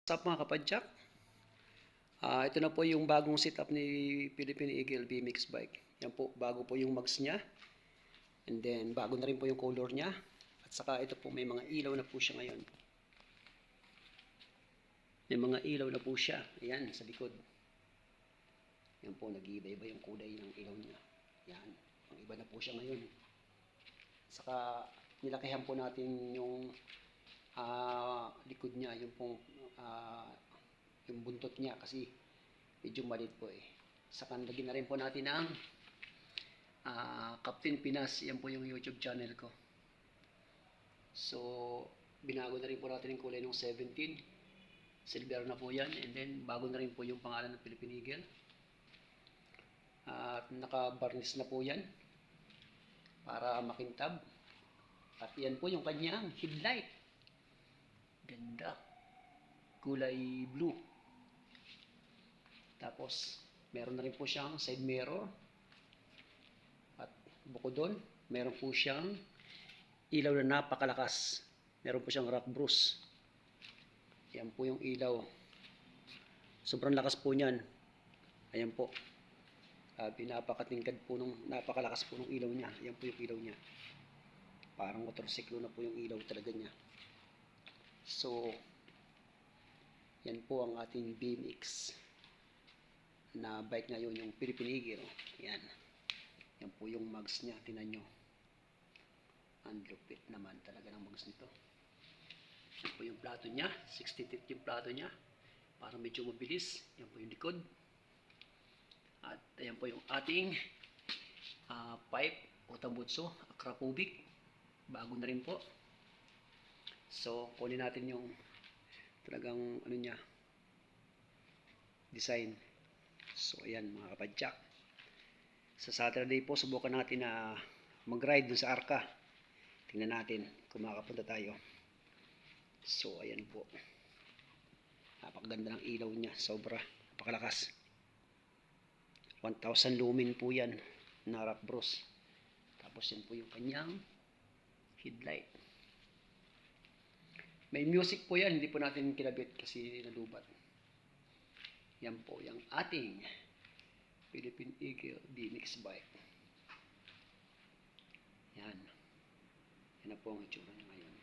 What's up mga kapadyak? Ito na po yung bagong setup ni Philippine Eagle BMX bike. Yan po, bago po yung mags niya. And then, bago na rin po yung color niya. At saka ito po, may mga ilaw na po siya ngayon. May mga ilaw na po siya. Ayan, sa likod. Yan po, nag-iiba-iba yung kulay ng ilaw niya. Yan, ang iba na po siya ngayon. Saka, nilakihan po natin yung likod niya, yung pong yung buntot niya kasi medyo maliit po eh. Saka lagyan na rin po natin ang Captain Pinas. Yan po yung YouTube channel ko. So, binago na rin po natin yung kulay ng 17. Silver na po yan. And then, bago na rin po yung pangalan ng Philippine Eagle. At naka-varnish na po yan para makintab. At yan po yung kanyang headlight. Ganda. Kulay blue. Tapos, meron na rin po siyang side mirror. At bukod doon, meron po siyang ilaw na napakalakas. Meron po siyang rock bruise. Yan po yung ilaw. Sobrang lakas po niyan. Ayan po. Napakalakas po ng ilaw niya. Ayan po yung ilaw niya. Parang motorsiklo na po yung ilaw talaga niya. So, yan po ang ating BMX na bike ngayon, yung Philippine Eagle. Yan. Yan po yung mags niya. Tingnan nyo. Ang lupit naman talaga ng mags nito. Yan po yung plato niya. 60 feet yung plato niya. Para medyo mabilis. Yan po yung likod. At yan po yung ating pipe o tambutso. Akrapovic. Bago na rin po. So, kunin natin yung talagang ano niya, design. So, ayan mga kapadyak. Sa Saturday po, subukan natin na mag-ride dun sa Arca. Tingnan natin kung makakapunta tayo. So, ayan po. Napakaganda ng ilaw niya. Sobra. Napakalakas. 1,000 lumen po yan na rock bruise. Tapos yan po yung kanyang headlight. May music po yan. Hindi po natin kinabit kasi nalubat. Yan po yung ating Philippine Eagle BMX bike. Yan. Yan na po ang itsura niya ngayon.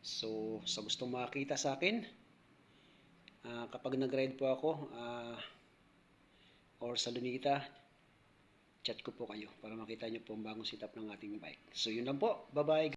So, sa gustong makakita sa akin, kapag nag-ride po ako, or sa Lunita, chat ko po kayo para makita nyo po ang bagong setup ng ating bike. So, yun lang po. Bye-bye.